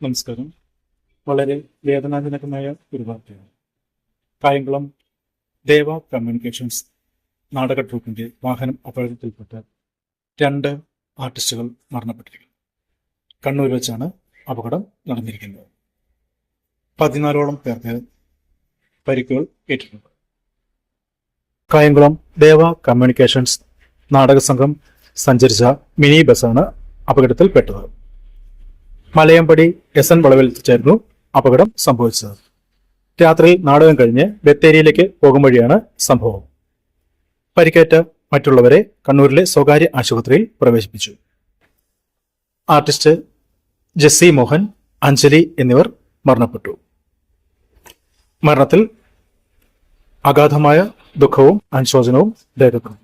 നമസ്കാരം. വളരെ വേദനാജനകമായ ഒരു വാർത്തയാണ്. കായംകുളം ദേവ കമ്മ്യൂണിക്കേഷൻസ് നാടക ട്രൂപ്പിന്റെ വാഹനം അപകടത്തിൽപ്പെട്ട് 2 ആർട്ടിസ്റ്റുകൾ മരണപ്പെട്ടിരിക്കുന്നു. കണ്ണൂർ വെച്ചാണ് അപകടം നടന്നിരിക്കുന്നത്. 14ഓളം പേർക്ക് പരിക്കുകൾ ഏറ്റിട്ടുണ്ട്. കായംകുളം ദേവ കമ്മ്യൂണിക്കേഷൻസ് നാടക സംഘം സഞ്ചരിച്ച മിനി ബസ്സാണ് അപകടത്തിൽപ്പെട്ടത്. മലയമ്പടി SN വളവിൽ ചേർന്നു അപകടം സംഭവിച്ചത്. രാത്രി നാടകം കഴിഞ്ഞ് ബത്തേരിയിലേക്ക് പോകും വഴിയാണ് സംഭവം. പരിക്കേറ്റ മറ്റുള്ളവരെ കണ്ണൂരിലെ സ്വകാര്യ ആശുപത്രിയിൽ പ്രവേശിപ്പിച്ചു. ആർട്ടിസ്റ്റ് ജെസ്സി മോഹൻ, അഞ്ജലി എന്നിവർ മരണപ്പെട്ടു. മരണത്തിൽ അഗാധമായ ദുഃഖവും അനുശോചനവും രേഖപ്പെടുന്നു.